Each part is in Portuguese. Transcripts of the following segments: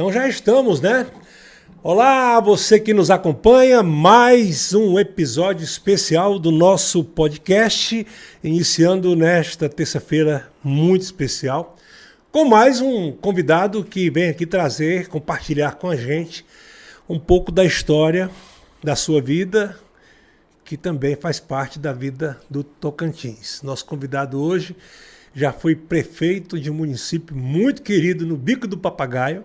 Então já estamos, né? Olá, você que nos acompanha, mais um episódio especial do nosso podcast, iniciando nesta terça-feira muito especial, com mais um convidado que vem aqui trazer, compartilhar com a gente um pouco da história da sua vida, que também faz parte da vida do Tocantins. Nosso convidado hoje já foi prefeito de um município muito querido no Bico do Papagaio,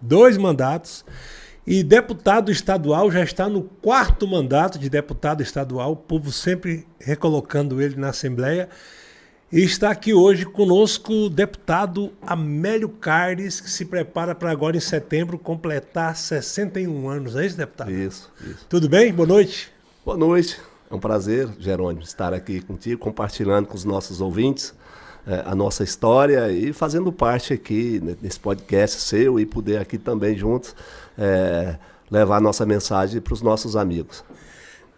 2 mandatos, e deputado estadual, já está no 4º mandato de deputado estadual, o povo sempre recolocando ele na Assembleia. E está aqui hoje conosco o deputado Amélio Caires, que se prepara para agora em setembro completar 61 anos. É isso, deputado? Isso. Tudo bem? Boa noite. Boa noite. É um prazer, Jerônimo, estar aqui contigo, compartilhando com os nossos ouvintes a nossa história e fazendo parte aqui nesse podcast seu e poder aqui também juntos levar a nossa mensagem para os nossos amigos.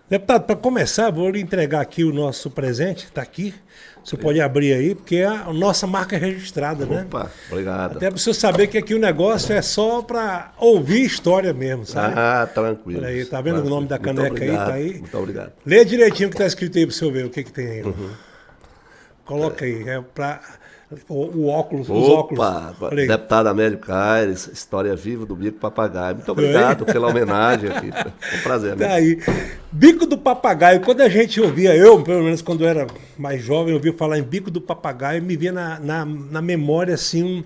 Deputado, para começar, vou lhe entregar aqui o nosso presente, está aqui. Você pode abrir aí, porque é a nossa marca registrada, né? Opa, obrigado. Até para você saber que aqui o negócio é só para ouvir história mesmo, sabe? Ah, tranquilo. Olha aí, tá vendo o nome da caneca aí? Tá aí? Muito obrigado. Lê direitinho o que está escrito aí para você ver o que tem aí. Coloca aí, o óculos, os óculos. Opa, deputado Amélio Caires, história viva do Bico do Papagaio. Muito obrigado pela homenagem aqui. É um prazer, né? Tá aí. Bico do Papagaio, quando a gente ouvia, eu, pelo menos quando eu era mais jovem, ouvia falar em Bico do Papagaio, me via na memória, assim,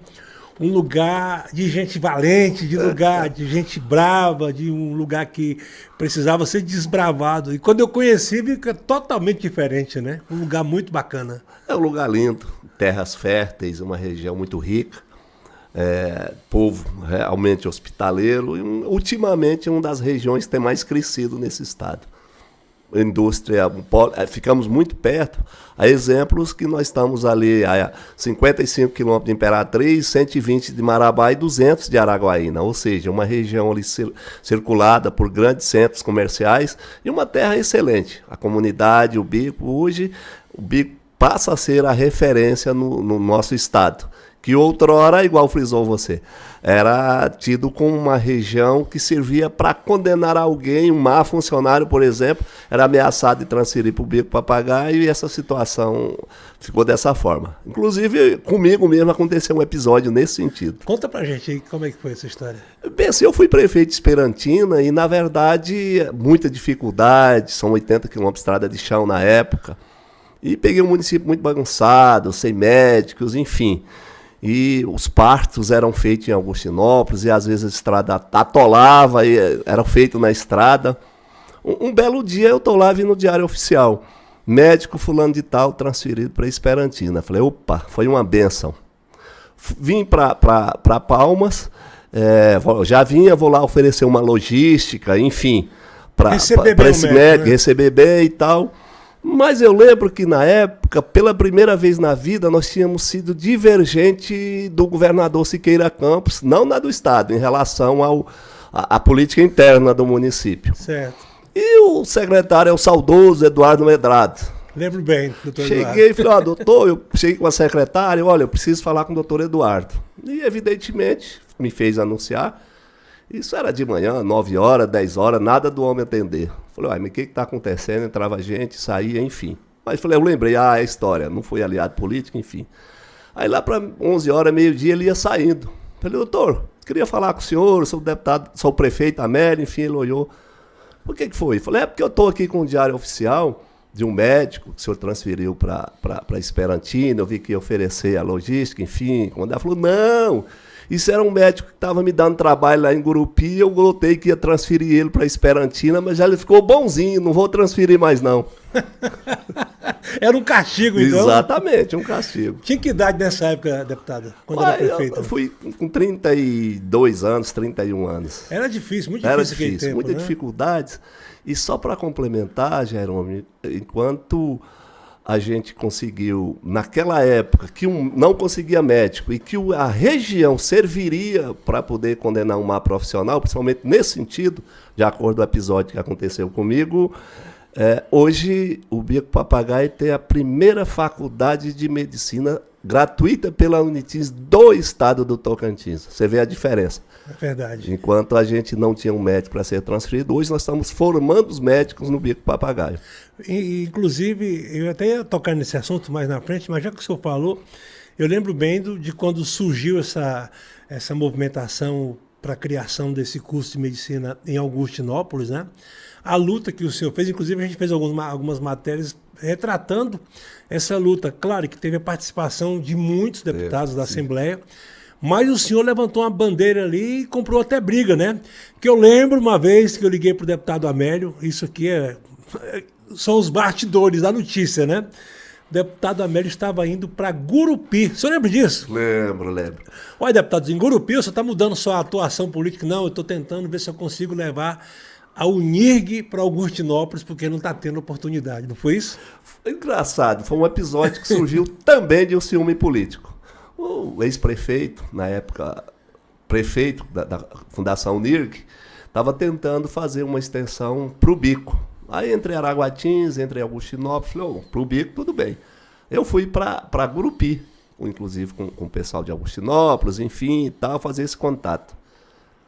um lugar de gente valente, de lugar de gente brava, de um lugar que precisava ser desbravado. E quando eu conheci, fica totalmente diferente, né? Um lugar muito bacana. É um lugar lindo, terras férteis, uma região muito rica, povo realmente hospitaleiro e ultimamente uma das regiões que tem mais crescido nesse estado. A indústria, ficamos muito perto, a exemplos que nós estamos ali a 55 quilômetros de Imperatriz, 120 de Marabá e 200 de Araguaína, ou seja, uma região ali circulada por grandes centros comerciais e uma terra excelente. A comunidade, o Bico, hoje o Bico passa a ser a referência no nosso estado, que outrora, igual frisou você, era tido como uma região que servia para condenar alguém, um má funcionário, por exemplo, era ameaçado de transferir para o Bico do Papagaio e essa situação ficou dessa forma. Inclusive, comigo mesmo aconteceu um episódio nesse sentido. Conta pra gente aí como é que foi essa história. Bem, assim, eu fui prefeito de Esperantina e, na verdade, muita dificuldade, são 80 quilômetros de estrada de chão na época, e peguei um município muito bagunçado, sem médicos, enfim. E os partos eram feitos em Augustinópolis e às vezes a estrada atolava e era feito na estrada. Um belo dia eu estou lá vindo no Diário Oficial. Médico fulano de tal transferido para Esperantina. Falei, opa, foi uma bênção. Vim para Palmas, já vou lá oferecer uma logística, enfim, para esse médico, né? Receber bem e tal. Mas eu lembro que na época, pela primeira vez na vida, nós tínhamos sido divergente do governador Siqueira Campos, não na do estado, em relação à política interna do município. Certo. E o secretário é o saudoso Eduardo Medrado. Lembro bem, doutor Eduardo. Cheguei e falei, doutor, eu cheguei com a secretária, olha, eu preciso falar com o doutor Eduardo. E evidentemente me fez anunciar. Isso era de manhã, 9 horas, 10 horas, nada do homem atender. Falei, mas o que está acontecendo? Entrava gente, saía, enfim. Mas falei, eu lembrei, é a história, não foi aliado político, enfim. Aí lá para 11 horas, meio-dia, ele ia saindo. Falei, doutor, queria falar com o senhor, sou o deputado, sou o prefeito Amélio, enfim, ele olhou. Por que foi? Falei, porque eu estou aqui com o Diário Oficial de um médico que o senhor transferiu para Esperantina, eu vi que ia oferecer a logística, enfim. Quando ela falou, não... Isso era um médico que estava me dando trabalho lá em Gurupi, eu notei que ia transferir ele para Esperantina, mas já ele ficou bonzinho, não vou transferir mais não. Era um castigo, então? Exatamente, um castigo. Tinha que idade nessa época, deputada, quando era prefeito? Eu fui com 32 anos, 31 anos. Era difícil, muito difícil aquele tempo, muitas né? dificuldades. E só para complementar, Jerônimo, enquanto a gente conseguiu, naquela época, que não conseguia médico e que a região serviria para poder condenar um má profissional, principalmente nesse sentido, de acordo com o episódio que aconteceu comigo, hoje o Bico do Papagaio tem a primeira faculdade de medicina gratuita pela Unitins do estado do Tocantins. Você vê a diferença. É verdade. Enquanto a gente não tinha um médico para ser transferido, hoje nós estamos formando os médicos no Bico Papagaio. Inclusive, eu até ia tocar nesse assunto mais na frente, mas já que o senhor falou, eu lembro bem de quando surgiu essa movimentação para a criação desse curso de medicina em Augustinópolis, né? A luta que o senhor fez, inclusive a gente fez algumas matérias retratando essa luta. Claro que teve a participação de muitos deputados da Assembleia, mas o senhor levantou uma bandeira ali e comprou até briga, né? Que eu lembro uma vez que eu liguei para o deputado Amélio, isso aqui são os bastidores da notícia, né? O deputado Amélio estava indo para Gurupi. O senhor lembra disso? Lembro. Olha, deputado, em Gurupi você está mudando sua atuação política? Não, eu estou tentando ver se eu consigo levar a Unirg para Augustinópolis, porque não está tendo oportunidade, não foi isso? Engraçado, foi um episódio que surgiu também de um ciúme político. O ex-prefeito, na época, prefeito da Fundação Unirg, estava tentando fazer uma extensão para o Bico. Aí entre Araguatins, entre Augustinópolis, falei, para o Bico tudo bem. Eu fui para Gurupi, inclusive com o pessoal de Augustinópolis, enfim, e tal, fazer esse contato.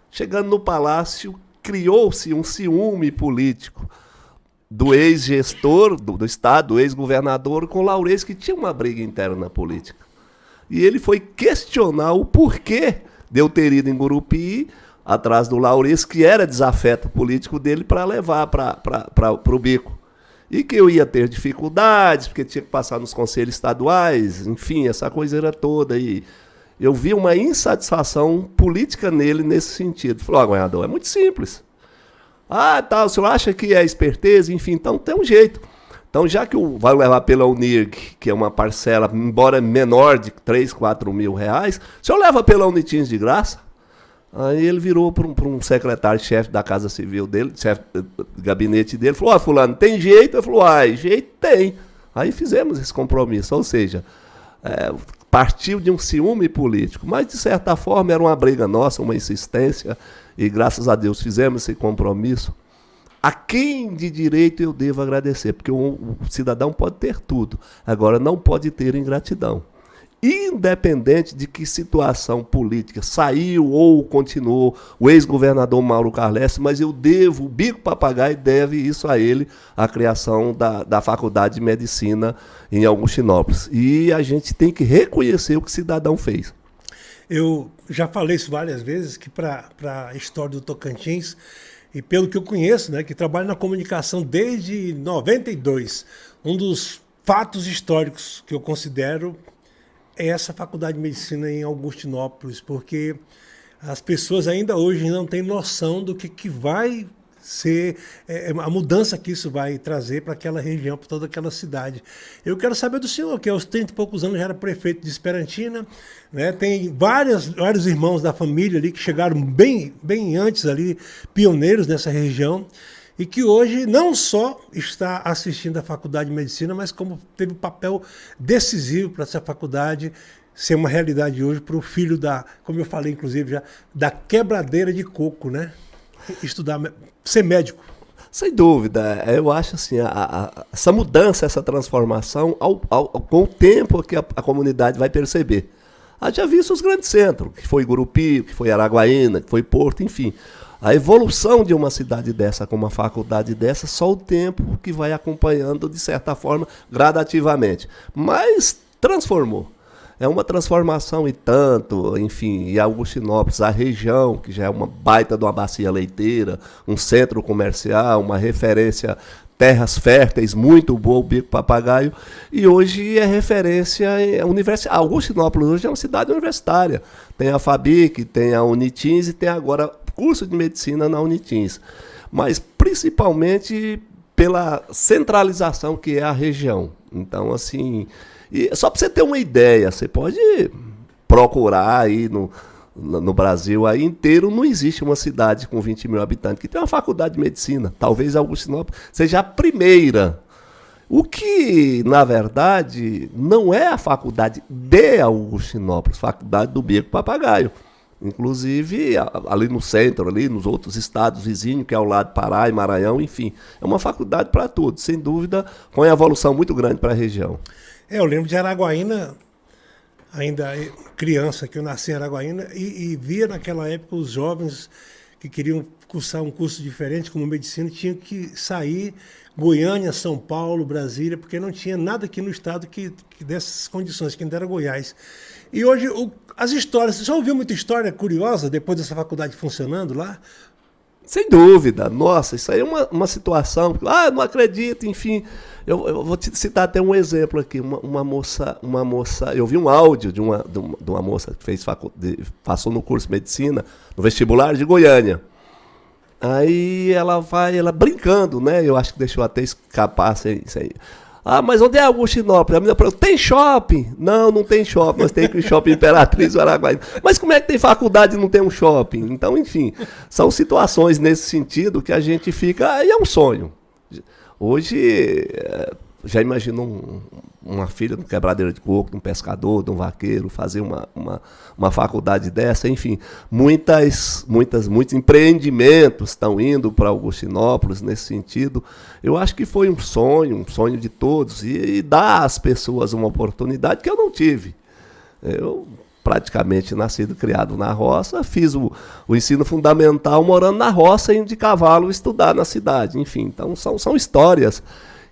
Chegando no palácio, criou-se um ciúme político do ex-gestor do Estado, do ex-governador, com o Laurês, que tinha uma briga interna na política. E ele foi questionar o porquê de eu ter ido em Gurupi, atrás do Laurês, que era desafeto político dele, para levar para o Bico. E que eu ia ter dificuldades, porque tinha que passar nos conselhos estaduais, enfim, essa coisa toda. E eu vi uma insatisfação política nele nesse sentido. Falou, governador, é muito simples. O senhor acha que é esperteza? Enfim, então tem um jeito. Então, já que vai levar pela Unirg, que é uma parcela, embora menor, de 3, 4 mil reais, o senhor leva pela Unitins de graça? Aí ele virou para um secretário-chefe da Casa Civil dele, chefe do gabinete dele, falou, fulano, tem jeito? Ele falou, jeito tem. Aí fizemos esse compromisso, ou seja, partiu de um ciúme político, mas de certa forma era uma briga nossa, uma insistência, e graças a Deus fizemos esse compromisso. A quem de direito eu devo agradecer, porque o cidadão pode ter tudo, agora não pode ter ingratidão. Independente de que situação política saiu ou continuou o ex-governador Mauro Carlesse, mas eu devo, o Bico Papagaio deve isso a ele, a criação da Faculdade de Medicina em Augustinópolis. E a gente tem que reconhecer o que o cidadão fez. Eu já falei isso várias vezes, que para a história do Tocantins, e pelo que eu conheço, né, que trabalho na comunicação desde 92, um dos fatos históricos que eu considero é essa Faculdade de Medicina em Augustinópolis, porque as pessoas ainda hoje não têm noção do que vai ser a mudança que isso vai trazer para aquela região, para toda aquela cidade. Eu quero saber do senhor, que aos 30 e poucos anos já era prefeito de Esperantina, né? Tem vários irmãos da família ali que chegaram bem antes ali, pioneiros nessa região, e que hoje não só está assistindo à Faculdade de Medicina, mas como teve um papel decisivo para essa faculdade ser uma realidade hoje para o filho como eu falei inclusive já, da quebradeira de coco, né? Estudar, ser médico. Sem dúvida, eu acho assim, essa mudança, essa transformação, com o tempo que a comunidade vai perceber. Já visto os grandes centros, que foi Gurupi, que foi Araguaína, que foi Porto, enfim. A evolução de uma cidade dessa, com uma faculdade dessa, só o tempo que vai acompanhando, de certa forma, gradativamente. Mas transformou. É uma transformação e tanto, enfim, e Augustinópolis, a região, que já é uma baita de uma bacia leiteira, um centro comercial, uma referência, terras férteis, muito boa, o Bico Papagaio, e hoje é referência universitária. Augustinópolis hoje é uma cidade universitária. Tem a FABIC, tem a Unitins e tem agora curso de medicina na Unitins. Mas principalmente pela centralização que é a região. Então, assim, só para você ter uma ideia, você pode procurar aí no Brasil aí inteiro, não existe uma cidade com 20 mil habitantes que tem uma faculdade de medicina. Talvez Augustinópolis seja a primeira. O que, na verdade, não é a faculdade de Augustinópolis, faculdade do Bico Papagaio. Inclusive, ali no centro, ali nos outros estados vizinhos, que é ao lado do Pará e Maranhão, enfim. É uma faculdade para todos, sem dúvida, com uma evolução muito grande para a região. Eu lembro de Araguaína, ainda criança, que eu nasci em Araguaína, e via naquela época os jovens que queriam cursar um curso diferente, como medicina, tinham que sair Goiânia, São Paulo, Brasília, porque não tinha nada aqui no estado que dessas condições, que ainda era Goiás. E hoje, as histórias, você já ouviu muita história curiosa depois dessa faculdade funcionando lá? Sem dúvida. Nossa, isso aí é uma situação... não acredito, enfim. Eu vou te citar até um exemplo aqui. Uma moça... Eu vi um áudio de uma moça que passou no curso de medicina, no vestibular de Goiânia. Aí ela brincando, né? Eu acho que deixou até escapar sem... mas onde é Augustinópolis? A menina falou, tem shopping? Não tem shopping, mas tem que ir shopping Imperatriz do Araguaína. Mas como é que tem faculdade e não tem um shopping? Então, enfim, são situações nesse sentido que a gente fica... Aí é um sonho. Hoje, já imagino uma filha de um quebradeiro de coco, de um pescador, de um vaqueiro, fazer uma faculdade dessa, enfim, muitos empreendimentos estão indo para Augustinópolis nesse sentido. Eu acho que foi um sonho de todos, e dar às pessoas uma oportunidade que eu não tive. Eu praticamente nascido e criado na roça, fiz o ensino fundamental morando na roça, indo de cavalo estudar na cidade, enfim, então são histórias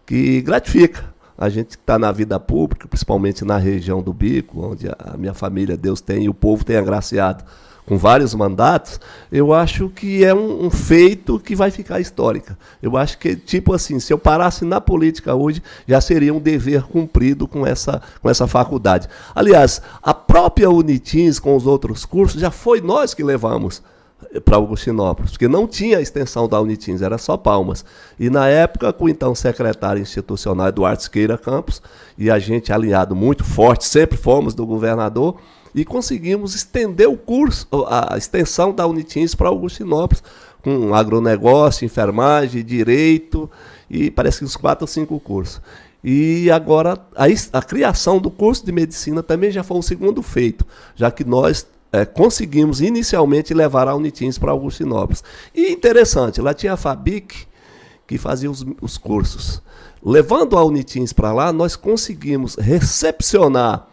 que gratificam. A gente que está na vida pública, principalmente na região do Bico, onde a minha família, Deus tem, e o povo tem agraciado com vários mandatos, eu acho que é um feito que vai ficar histórica. Eu acho que, tipo assim, se eu parasse na política hoje, já seria um dever cumprido com essa faculdade. Aliás, a própria Unitins, com os outros cursos, já foi nós que levamos para Augustinópolis, porque não tinha a extensão da Unitins, era só Palmas. E na época, com o então secretário institucional Eduardo Siqueira Campos, e a gente alinhado muito forte, sempre fomos do governador, e conseguimos estender o curso, a extensão da Unitins para Augustinópolis, com agronegócio, enfermagem, direito, e parece que uns 4 ou 5 cursos. E agora a criação do curso de medicina também já foi um segundo feito, já que nós conseguimos inicialmente levar a Unitins para Augustinópolis. E interessante, lá tinha a Fabic, que fazia os cursos. Levando a Unitins para lá, nós conseguimos recepcionar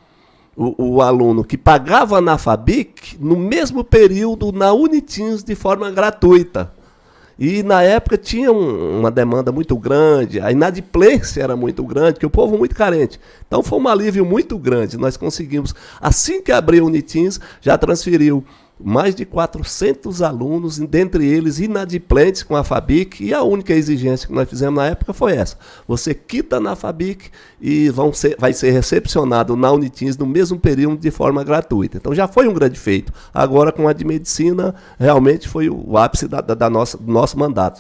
o aluno que pagava na Fabic no mesmo período na Unitins de forma gratuita. E na época tinha uma demanda muito grande, a inadimplência era muito grande, porque o povo muito carente. Então foi um alívio muito grande. Nós conseguimos, assim que abriu o Unitins, já transferiu mais de 400 alunos, dentre eles inadimplentes com a Fabic, e a única exigência que nós fizemos na época foi essa: você quita na Fabic e vai ser recepcionado na Unitins no mesmo período de forma gratuita. Então já foi um grande feito. Agora com a de medicina, realmente foi o ápice do nosso mandato.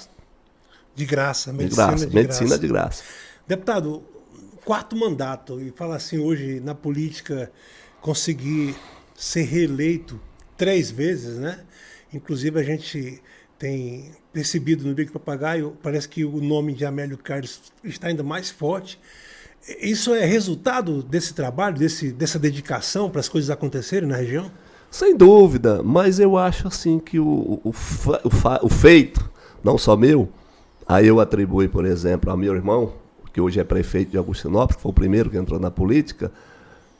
De graça, medicina de graça. Deputado, 4º mandato, e fala assim, hoje na política, conseguir ser reeleito 3 vezes, né? Inclusive a gente tem percebido no Bico Papagaio, parece que o nome de Amélio Carlos está ainda mais forte. Isso é resultado desse trabalho, dessa dedicação para as coisas acontecerem na região? Sem dúvida, mas eu acho assim que o feito, não só meu, aí eu atribuo, por exemplo, ao meu irmão, que hoje é prefeito de Augustinópolis, que foi o primeiro que entrou na política,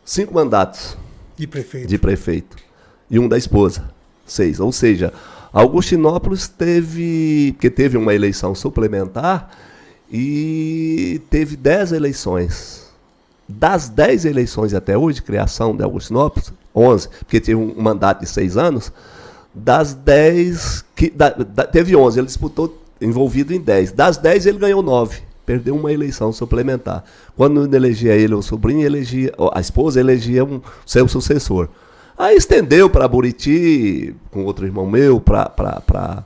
5 mandatos de prefeito. E um da esposa, 6. Ou seja, Augustinópolis teve uma eleição suplementar e teve 10 eleições. Das 10 eleições até hoje, criação de Augustinópolis, 11, porque teve um mandato de 6 anos, das 10, teve 11, ele disputou envolvido em 10. Das 10 ele ganhou 9, perdeu uma eleição suplementar. Quando elegia ele, o sobrinho, a esposa elegia seu sucessor. Aí estendeu para Buriti, com outro irmão meu, para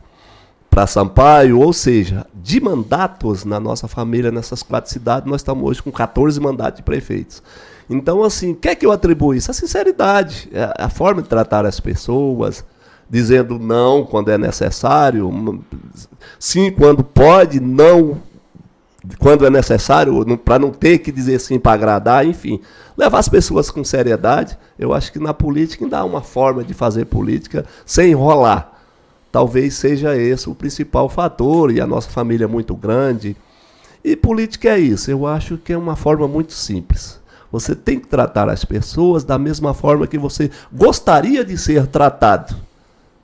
Sampaio, ou seja, de mandatos na nossa família, nessas 4 cidades, nós estamos hoje com 14 mandatos de prefeitos. Então, assim, o que é que eu atribuo isso? A sinceridade, a forma de tratar as pessoas, dizendo não quando é necessário, sim quando pode, não quando é necessário, para não ter que dizer sim para agradar, enfim. Levar as pessoas com seriedade. Eu acho que na política ainda há uma forma de fazer política sem enrolar. Talvez seja esse o principal fator, e a nossa família é muito grande. E política é isso, eu acho que é uma forma muito simples. Você tem que tratar as pessoas da mesma forma que você gostaria de ser tratado.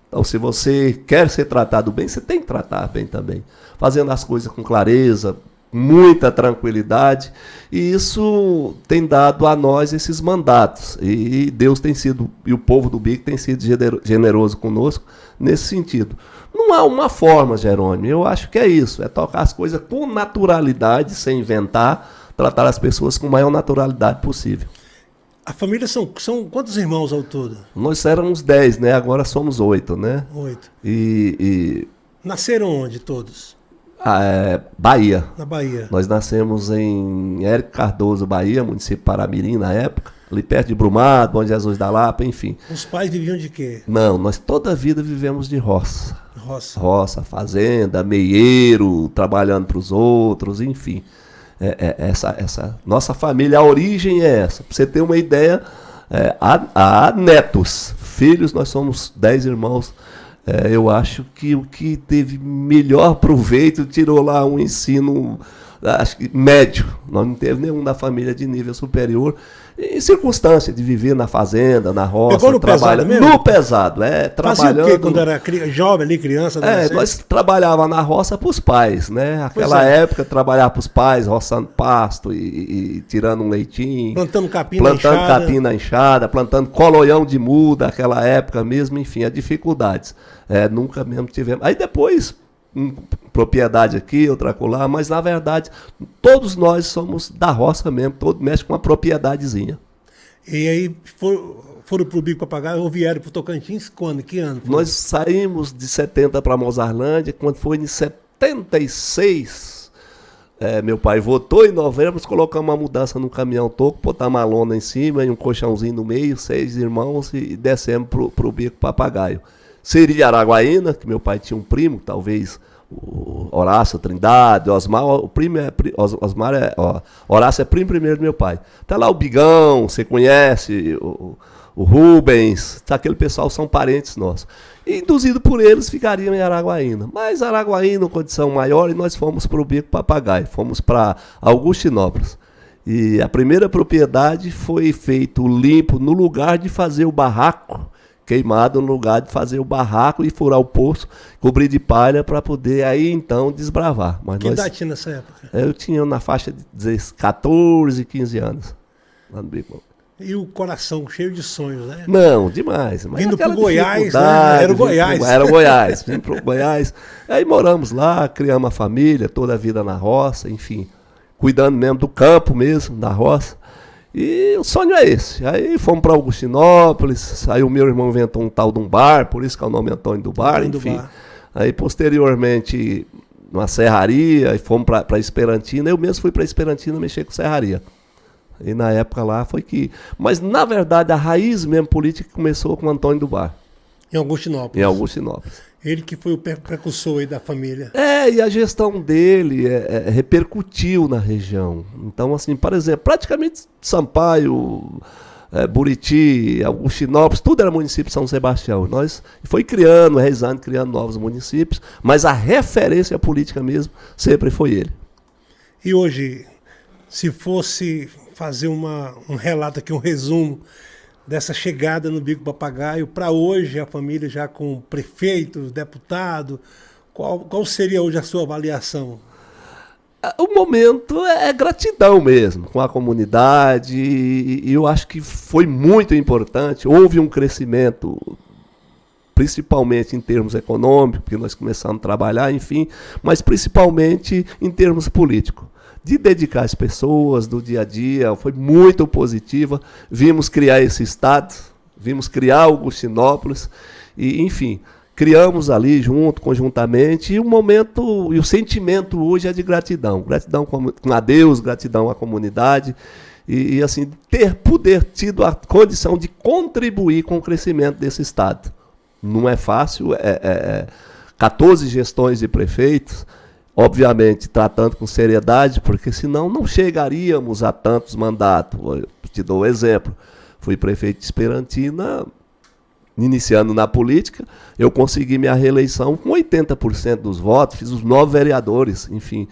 Então, se você quer ser tratado bem, você tem que tratar bem também. Fazendo as coisas com clareza, muita tranquilidade. E isso tem dado a nós esses mandatos. E Deus tem sido, e o povo do BIC tem sido generoso conosco nesse sentido. Não há uma forma, Jerônimo. Eu acho que é isso. É tocar as coisas com naturalidade, sem inventar, tratar as pessoas com a maior naturalidade possível. A família são quantos irmãos ao todo? Nós éramos 10, né? Agora somos 8, né? 8. E nasceram onde todos? Bahia. Na Bahia. Nós nascemos em Érico Cardoso, Bahia, município de Paramirim na época, ali perto de Brumado, Bom Jesus da Lapa, enfim. Os pais viviam de quê? Não, nós toda a vida vivemos de roça. Roça, fazenda, meieiro, trabalhando para os outros, enfim. Essa nossa família, a origem é essa. Para você ter uma ideia, há netos, filhos, nós somos 10 irmãos. Eu acho que o que teve melhor proveito tirou lá um ensino, acho que médio. Nós não teve nenhum da família de nível superior. Em circunstância de viver na fazenda, na roça. Pegou no pesado mesmo? No pesado, trabalhando. Fazia o quê quando era jovem ali, criança? Nós trabalhávamos na roça para os pais, né? Aquela época, trabalhar para os pais, roçando pasto e tirando um leitinho. Plantando capim na enxada, plantando coloião de muda, aquela época mesmo, enfim, as dificuldades. Nunca mesmo tivemos. Aí depois, propriedade aqui, outra acolá, mas na verdade, todos nós somos da roça mesmo, todo mexe com uma propriedadezinha. E aí foram para o Bico Papagaio ou vieram para o Tocantins quando? Que ano? Nós saímos de 70 para Mozarlândia, quando foi em 76, meu pai votou, em novembro nós colocamos uma mudança no caminhão toco, botar uma lona em cima e um colchãozinho no meio, 6 irmãos e descemos para o Bico Papagaio. Seria Araguaína, que meu pai tinha um primo, talvez o Horácio Trindade, Osmar, o primo Horácio é primo primeiro do meu pai. Tá lá o Bigão, você conhece, o Rubens, aquele pessoal são parentes nossos. E, induzido por eles, ficariam em Araguaína. Mas Araguaína, condição maior, e nós fomos para o Bico Papagaio, fomos para Augustinópolis. E a primeira propriedade foi feito limpo no lugar de fazer o barraco, queimado no lugar de fazer o barraco e furar o poço, cobrir de palha para poder aí então desbravar. Mas que idade tinha nessa época? Eu tinha na faixa de 14, 15 anos. Lá no Bico. E o coração cheio de sonhos, né? Não, demais. Mas vindo pro Goiás, né? Era o Goiás. Era o Goiás. Vim pro Goiás. Aí moramos lá, criamos a família, toda a vida na roça, enfim. Cuidando mesmo do campo mesmo, da roça. E o sonho é esse. Aí fomos para Augustinópolis, aí o meu irmão inventou um tal de um bar, por isso que é o nome Antônio do Bar, enfim. Aí posteriormente, uma serraria, e fomos para Esperantina. Eu mesmo fui para Esperantina mexer com serraria. E na época lá foi que... Mas na verdade a raiz mesmo política começou com o Antônio do Bar. Em Augustinópolis. Em Augustinópolis. Ele que foi o precursor aí da família. E a gestão dele repercutiu na região. Então, assim, por exemplo, praticamente Sampaio, Buriti, Augustinópolis, tudo era município de São Sebastião. Nós foi criando, rezando, criando novos municípios, mas a referência política mesmo sempre foi ele. E hoje, se fosse fazer um relato aqui, um resumo dessa chegada no Bico Papagaio, para hoje a família já com prefeito, deputado, qual seria hoje a sua avaliação? O momento é gratidão mesmo com a comunidade e eu acho que foi muito importante, houve um crescimento, principalmente em termos econômicos, porque nós começamos a trabalhar, enfim, mas principalmente em termos políticos. De dedicar as pessoas do dia a dia, foi muito positiva. Vimos criar esse estado, vimos criar Augustinópolis, e, enfim, criamos ali conjuntamente, e o momento e o sentimento hoje é de gratidão. Gratidão com a Deus, gratidão à comunidade, e assim, poder tido a condição de contribuir com o crescimento desse estado. Não é fácil, 14 gestões de prefeitos, obviamente tratando com seriedade, porque senão não chegaríamos a tantos mandatos. Eu te dou um exemplo, fui prefeito de Esperantina, iniciando na política, eu consegui minha reeleição com 80% dos votos, fiz os 9 vereadores, enfim,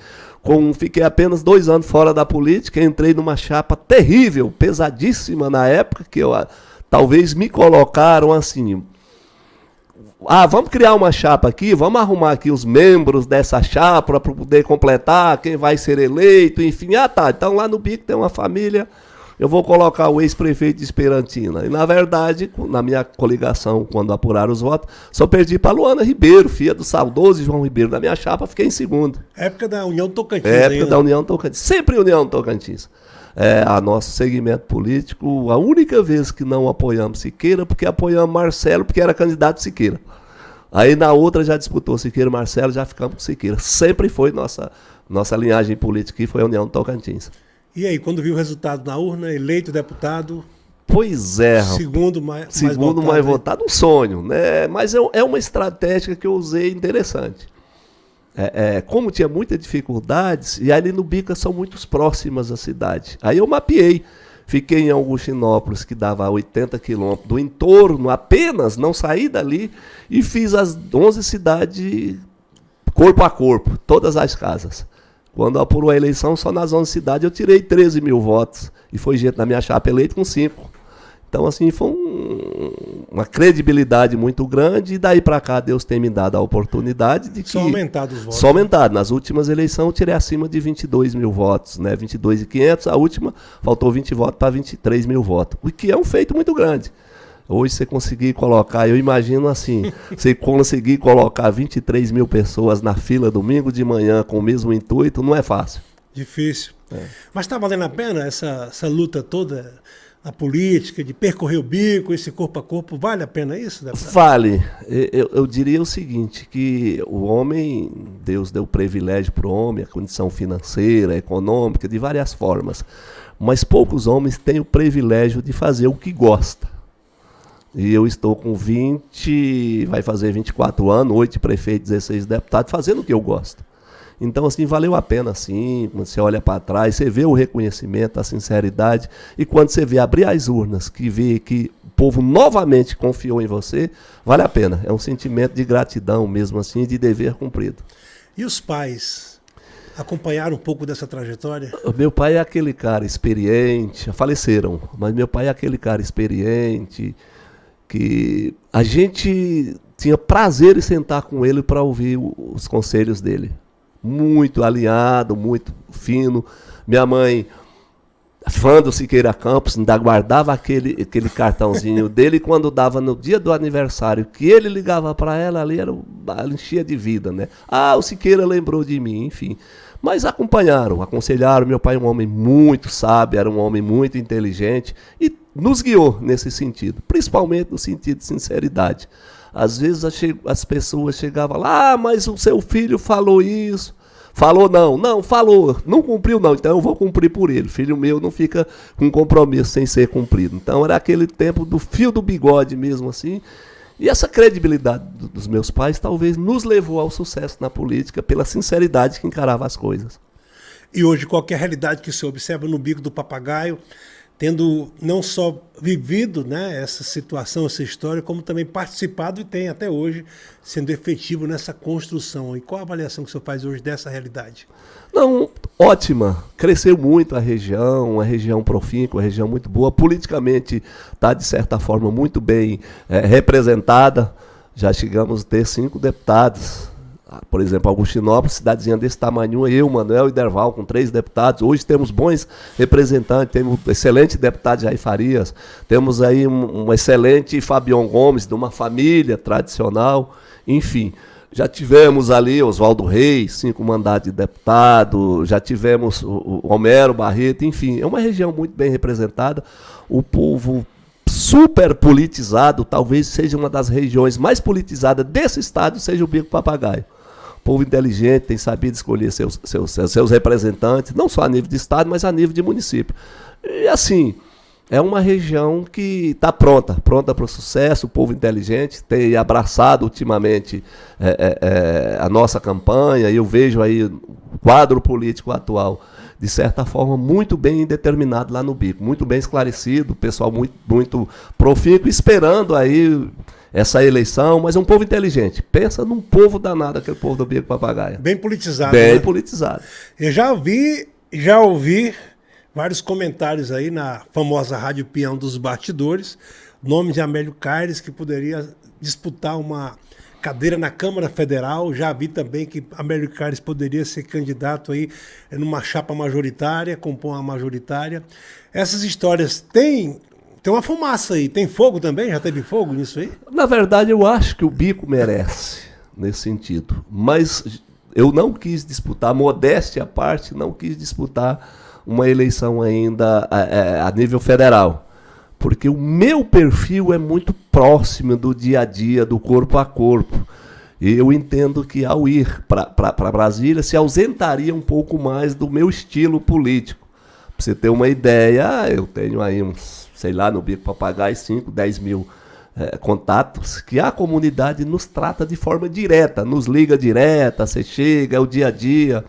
Fiquei apenas 2 anos fora da política, entrei numa chapa terrível, pesadíssima na época, que talvez me colocaram assim... vamos criar uma chapa aqui, vamos arrumar aqui os membros dessa chapa para poder completar quem vai ser eleito, enfim. Então lá no BIC tem uma família, eu vou colocar o ex-prefeito de Esperantina. E na verdade, na minha coligação, quando apuraram os votos, só perdi para Luana Ribeiro, filha do saudoso João Ribeiro. Na minha chapa fiquei em segundo. Época da União Tocantins. Época da União Tocantins. Sempre União Tocantins. A nosso segmento político, a única vez que não apoiamos Siqueira, porque apoiamos Marcelo, porque era candidato Siqueira. Aí na outra já disputou Siqueira e Marcelo, já ficamos com Siqueira. Sempre foi nossa linhagem política, que foi a União Tocantins. E aí, quando viu o resultado na urna, eleito deputado... Pois é. Segundo mais votado, um sonho, né? Mas é uma estratégia que eu usei interessante. Como tinha muitas dificuldades, e ali no Bica são muito próximas à cidade. Aí eu mapeei. Fiquei em Augustinópolis, que dava 80 quilômetros do entorno, apenas, não saí dali, e fiz as 11 cidades corpo a corpo, todas as casas. Quando apurou a eleição, só nas 11 cidades eu tirei 13 mil votos, e foi gente na minha chapa eleito com 5. Então, assim, foi uma credibilidade muito grande, e daí para cá Deus tem me dado a oportunidade de que... Só aumentado os votos. Só aumentado. Nas últimas eleições eu tirei acima de 22 mil votos, né? 22.500, a última faltou 20 votos para 23 mil votos, o que é um feito muito grande. Hoje você conseguir colocar, eu imagino assim, você conseguir colocar 23 mil pessoas na fila domingo de manhã com o mesmo intuito, não é fácil. Difícil. Mas está valendo a pena essa luta toda... A política, de percorrer o bico, esse corpo a corpo, vale a pena isso? Vale. Eu diria o seguinte, que o homem, Deus deu privilégio para o homem, a condição financeira, econômica, de várias formas. Mas poucos homens têm o privilégio de fazer o que gosta. E eu estou com vai fazer 24 anos, 8 prefeitos, 16 deputados, fazendo o que eu gosto. Então, assim, valeu a pena, sim. Quando você olha para trás, você vê o reconhecimento, a sinceridade. E quando você vê abrir as urnas, que vê que o povo novamente confiou em você, vale a pena. É um sentimento de gratidão mesmo assim, de dever cumprido. E os pais acompanharam um pouco dessa trajetória? Meu pai é aquele cara experiente, faleceram, mas meu pai é aquele cara experiente, que a gente tinha prazer em sentar com ele para ouvir os conselhos dele. Muito alinhado, muito fino. Minha mãe, fã do Siqueira Campos, ainda guardava aquele cartãozinho dele, quando dava no dia do aniversário, que ele ligava para ela, ali ela enchia de vida, né? O Siqueira lembrou de mim, enfim. Mas acompanharam, aconselharam. Meu pai é um homem muito sábio, era um homem muito inteligente e nos guiou nesse sentido, principalmente no sentido de sinceridade. Às vezes as pessoas chegavam lá, mas o seu filho falou isso. Falou não, falou, não cumpriu não, então eu vou cumprir por ele. Filho meu não fica com compromisso sem ser cumprido. Então era aquele tempo do fio do bigode mesmo assim. E essa credibilidade dos meus pais talvez nos levou ao sucesso na política pela sinceridade que encarava as coisas. E hoje qualquer realidade que se observa no Bico do Papagaio, tendo não só vivido, né, essa situação, essa história, como também participado e tem até hoje sendo efetivo nessa construção. E qual a avaliação que o senhor faz hoje dessa realidade? Não, ótima. Cresceu muito a região, uma região profícua, uma região muito boa. Politicamente está, de certa forma, muito bem representada. Já chegamos a ter 5 deputados. Por exemplo, Augustinópolis, cidadezinha desse tamanho, eu, Manuel e Derval, com 3 deputados. Hoje temos bons representantes, temos um excelente deputado Jair Farias, temos aí um excelente Fabião Gomes, de uma família tradicional, enfim. Já tivemos ali Oswaldo Reis, 5 mandatos de deputado, já tivemos o Homero Barreto, enfim. É uma região muito bem representada, o povo super politizado, talvez seja uma das regiões mais politizadas desse estado, seja o Bico Papagaio. Povo inteligente, tem sabido escolher seus representantes, não só a nível de estado, mas a nível de município. E assim, é uma região que está pronta para o sucesso, o povo inteligente tem abraçado ultimamente a nossa campanha, e eu vejo aí o quadro político atual, de certa forma, muito bem determinado lá no Bico, muito bem esclarecido, o pessoal muito profícuo, esperando aí essa eleição, mas é um povo inteligente. Pensa num povo danado, aquele povo do Bico Papagaio. Bem politizado. Bem né? politizado. Eu já ouvi vários comentários aí na famosa Rádio Peão dos Bastidores, nome de Amélio Caires, que poderia disputar uma cadeira na Câmara Federal. Já vi também que Amélio Caires poderia ser candidato aí numa chapa majoritária, compor uma majoritária. Essas histórias tem uma fumaça aí, tem fogo também? Já teve fogo nisso aí? Na verdade, eu acho que o Bico merece, nesse sentido. Mas eu não quis disputar, modéstia à parte, não quis disputar uma eleição ainda a nível federal. Porque o meu perfil é muito próximo do dia a dia, do corpo a corpo. E eu entendo que ao ir para Brasília se ausentaria um pouco mais do meu estilo político. Para você ter uma ideia, eu tenho aí uns, sei lá, no Bico Papagaio, 5, 10 mil contatos, que a comunidade nos trata de forma direta, nos liga direta, você chega, é o dia a dia,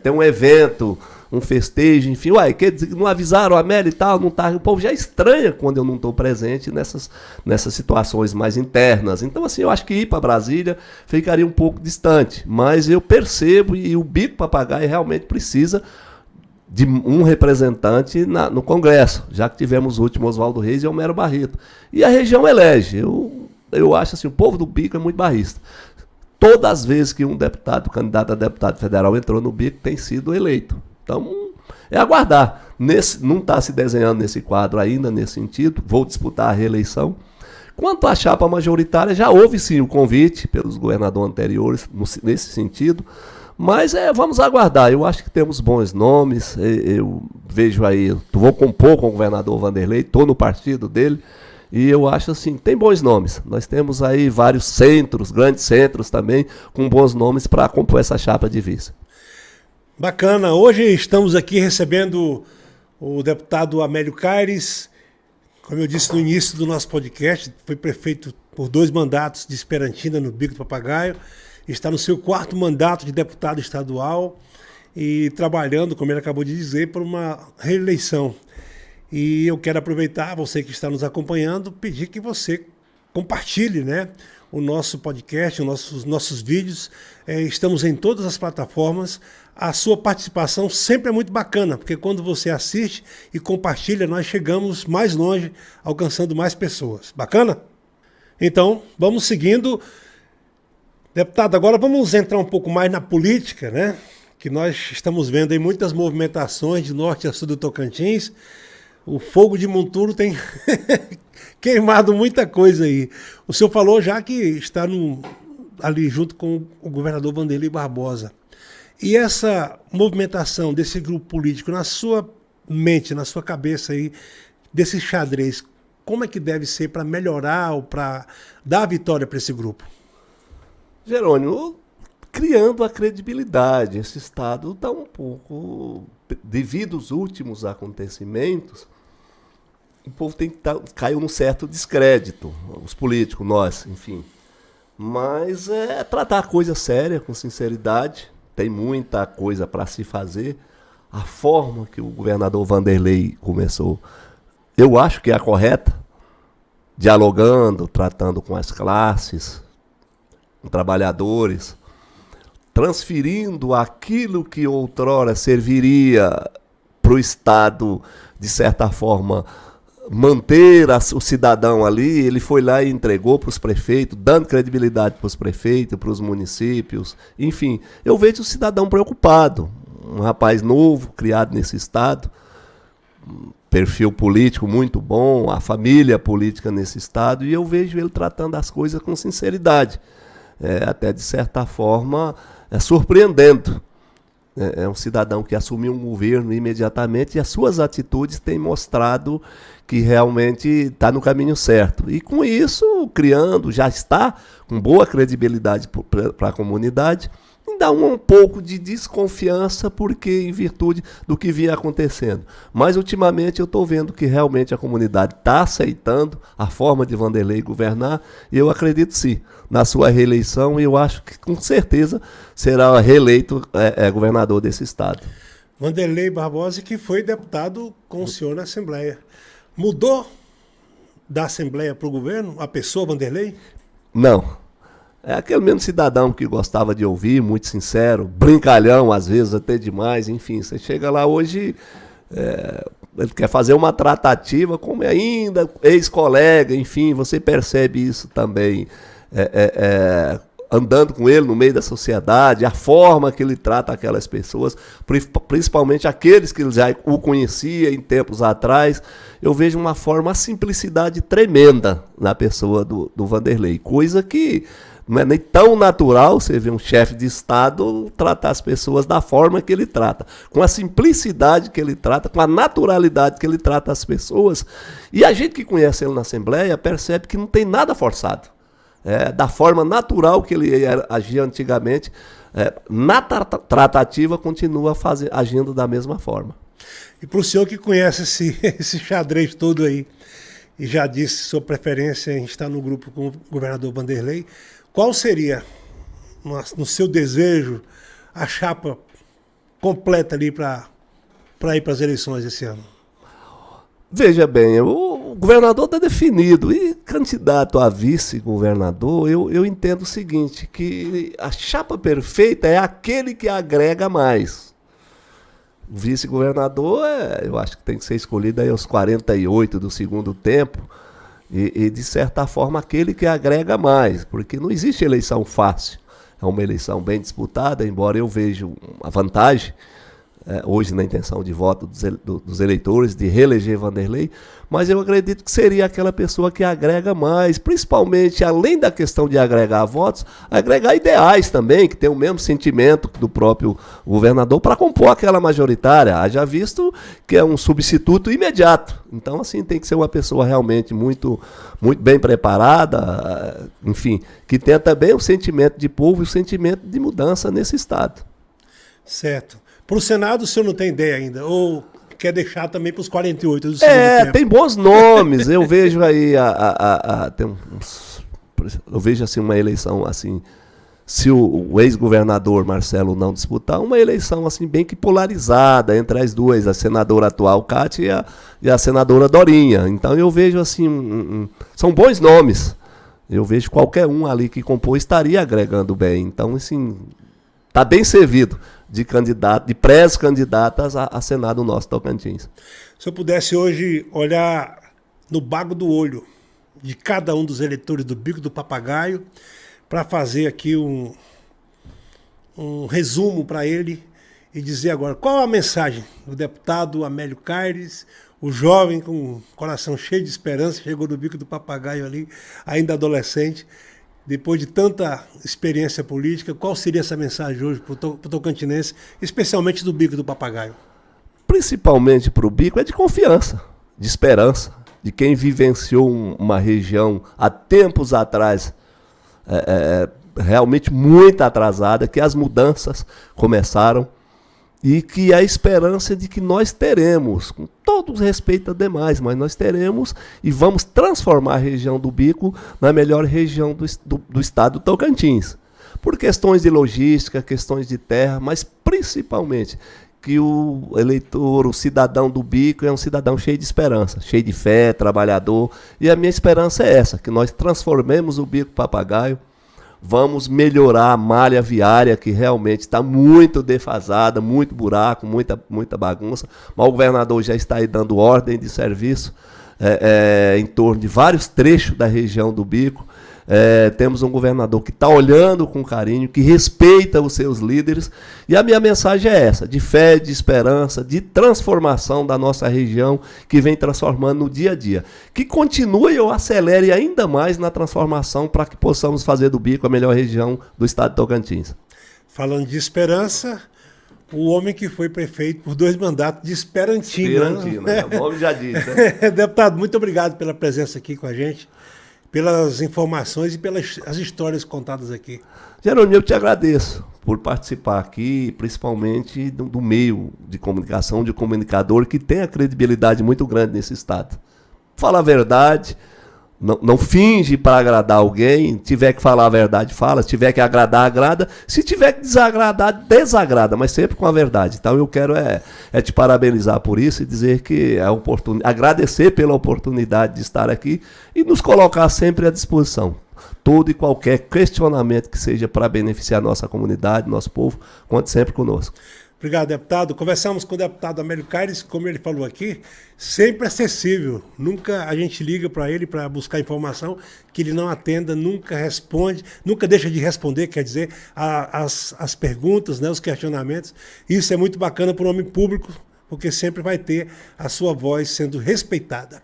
tem um evento, um festejo, enfim, quer dizer que não avisaram a Mary e tal, não tá, o povo já estranha quando eu não estou presente nessas situações mais internas. Então, assim, eu acho que ir para Brasília ficaria um pouco distante, mas eu percebo e o Bico Papagaio realmente precisa de um representante no Congresso, já que tivemos o último Oswaldo Reis e Homero Barreto. E a região elege. Eu acho assim, o povo do Bico é muito barrista. Todas as vezes que um candidato a deputado federal entrou no Bico, tem sido eleito. Então, é aguardar. Não está se desenhando nesse quadro ainda, nesse sentido. Vou disputar a reeleição. Quanto à chapa majoritária, já houve sim o convite pelos governadores anteriores nesse sentido. Mas vamos aguardar. Eu acho que temos bons nomes. Eu vejo aí, vou compor com o governador Vanderlei, estou no partido dele. E eu acho assim, tem bons nomes. Nós temos aí vários centros, grandes centros também, com bons nomes para compor essa chapa de vice. Bacana. Hoje estamos aqui recebendo o deputado Amélio Caires. Como eu disse no início do nosso podcast, foi prefeito por 2 mandatos de Esperantina no Bico do Papagaio. Está no seu 4º mandato de deputado estadual e trabalhando, como ele acabou de dizer, por uma reeleição. E eu quero aproveitar, você que está nos acompanhando, pedir que você compartilhe, né, o nosso podcast, os nossos vídeos. Estamos em todas as plataformas. A sua participação sempre é muito bacana, porque quando você assiste e compartilha, nós chegamos mais longe, alcançando mais pessoas. Bacana? Então, vamos seguindo. Deputado, agora vamos entrar um pouco mais na política, né? Que nós estamos vendo aí muitas movimentações de norte a sul do Tocantins. O fogo de Monturo tem queimado muita coisa aí. O senhor falou já que está ali junto com o governador Vanderlei Barbosa. E essa movimentação desse grupo político na sua mente, na sua cabeça aí, desse xadrez, como é que deve ser para melhorar ou para dar a vitória para esse grupo? Jerônimo, criando a credibilidade. Esse Estado está um pouco, devido aos últimos acontecimentos, o povo caiu num certo descrédito, os políticos, nós, enfim. Mas tratar a coisa séria, com sinceridade, tem muita coisa para se fazer. A forma que o governador Vanderlei começou, eu acho que é a correta, dialogando, tratando com as classes, trabalhadores, transferindo aquilo que outrora serviria para o Estado, de certa forma, manter o cidadão ali. Ele foi lá e entregou para os prefeitos, dando credibilidade para os prefeitos, para os municípios. Enfim, eu vejo o cidadão preocupado, um rapaz novo, criado nesse Estado, perfil político muito bom, a família política nesse Estado, e eu vejo ele tratando as coisas com sinceridade. Até de certa forma surpreendendo. É um cidadão que assumiu um governo imediatamente e as suas atitudes têm mostrado que realmente está no caminho certo. E com isso, já está com boa credibilidade para a comunidade, e dá um pouco de desconfiança porque em virtude do que vinha acontecendo. Mas ultimamente eu estou vendo que realmente a comunidade está aceitando a forma de Vanderlei governar, e eu acredito sim na sua reeleição, e eu acho que com certeza será reeleito governador desse estado. Vanderlei Barbosa, que foi deputado com o senhor na Assembleia. Mudou da Assembleia para o governo? A pessoa Vanderlei? Não. É aquele mesmo cidadão que gostava de ouvir, muito sincero, brincalhão, às vezes até demais, enfim. Você chega lá hoje, ele quer fazer uma tratativa, como ainda ex-colega, enfim, você percebe isso também, andando com ele no meio da sociedade, a forma que ele trata aquelas pessoas, principalmente aqueles que ele já o conhecia em tempos atrás. Eu vejo uma simplicidade tremenda na pessoa do Vanderlei, coisa que não é nem tão natural você ver um chefe de Estado tratar as pessoas da forma que ele trata, com a simplicidade que ele trata, com a naturalidade que ele trata as pessoas. E a gente que conhece ele na Assembleia percebe que não tem nada forçado. Da forma natural que ele agia antigamente, na tratativa continua agindo da mesma forma. E para o senhor que conhece esse xadrez todo aí, e já disse sua preferência em estar no grupo com o governador Vanderlei, qual seria, no seu desejo, a chapa completa ali para ir para as eleições esse ano? Veja bem, o governador está definido, e candidato a vice-governador, eu entendo o seguinte, que a chapa perfeita é aquele que agrega mais. O vice-governador, eu acho que tem que ser escolhido aí aos 48 do segundo tempo, e de certa forma aquele que agrega mais, porque não existe eleição fácil, é uma eleição bem disputada, embora eu veja a vantagem, hoje na intenção de voto dos eleitores, de reeleger Vanderlei, mas eu acredito que seria aquela pessoa que agrega mais, principalmente, além da questão de agregar votos, agregar ideais também, que tem o mesmo sentimento do próprio governador para compor aquela majoritária, haja visto que é um substituto imediato. Então, assim, tem que ser uma pessoa realmente muito, muito bem preparada, enfim, que tenha também o sentimento de povo e o sentimento de mudança nesse estado. Certo. Para o Senado o senhor não tem ideia ainda? Ou quer deixar também para os 48 do segundo tempo? Tem bons nomes. Eu vejo aí eu vejo assim uma eleição assim, se o ex-governador Marcelo não disputar, uma eleição assim bem que polarizada entre as duas, a senadora atual Cátia e a senadora Dorinha. Então eu vejo assim, são bons nomes. Eu vejo qualquer um ali que compor estaria agregando bem. Então, assim, está bem servido de pré-candidatas a Senado nosso Tocantins. Se eu pudesse hoje olhar no bago do olho de cada um dos eleitores do Bico do Papagaio, para fazer aqui um resumo para ele e dizer agora qual a mensagem do deputado Amélio Caires, o jovem com o coração cheio de esperança, chegou no Bico do Papagaio ali, ainda adolescente. Depois de tanta experiência política, qual seria essa mensagem hoje para o tocantinense, especialmente do Bico do Papagaio? Principalmente para o Bico é de confiança, de esperança, de quem vivenciou uma região há tempos atrás, realmente muito atrasada, que as mudanças começaram e que a esperança de que nós teremos, com todo o respeito a demais, mas nós teremos e vamos transformar a região do Bico na melhor região do estado do Tocantins. Por questões de logística, questões de terra, mas principalmente que o eleitor, o cidadão do Bico é um cidadão cheio de esperança, cheio de fé, trabalhador. E a minha esperança é essa, que nós transformemos o Bico Papagaio. Vamos melhorar a malha viária, que realmente está muito defasada, muito buraco, muita bagunça. Mas o governador já está aí dando ordem de serviço em torno de vários trechos da região do Bico. Temos um governador que está olhando com carinho, que respeita os seus líderes. E a minha mensagem é essa, de fé, de esperança, de transformação da nossa região, que vem transformando no dia a dia. Que continue ou acelere ainda mais na transformação para que possamos fazer do Bico a melhor região do estado de Tocantins. Falando de esperança, o homem que foi prefeito por 2 mandatos de Esperantina. Né? O nome já diz, né? Deputado, muito obrigado pela presença aqui com a gente, pelas informações e pelas as histórias contadas aqui. Jerônimo, eu te agradeço por participar aqui, principalmente do meio de comunicação, de comunicador que tem a credibilidade muito grande nesse estado. Fala a verdade, não finge para agradar alguém. Tiver que falar a verdade, fala. Se tiver que agradar, agrada. Se tiver que desagradar, desagrada, mas sempre com a verdade. Então eu quero te parabenizar por isso e dizer que agradecer pela oportunidade de estar aqui e nos colocar sempre à disposição. Todo e qualquer questionamento que seja para beneficiar a nossa comunidade, nosso povo, conte sempre conosco. Obrigado, deputado. Conversamos com o deputado Amélio Caires, como ele falou aqui, sempre acessível. Nunca a gente liga para ele para buscar informação que ele não atenda, nunca responde, nunca deixa de responder, quer dizer, as perguntas, né, os questionamentos. Isso é muito bacana para o homem público, porque sempre vai ter a sua voz sendo respeitada.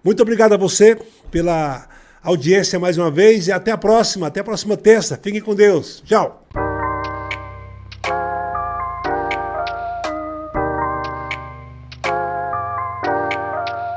Muito obrigado a você pela audiência mais uma vez e até a próxima terça. Fiquem com Deus. Tchau.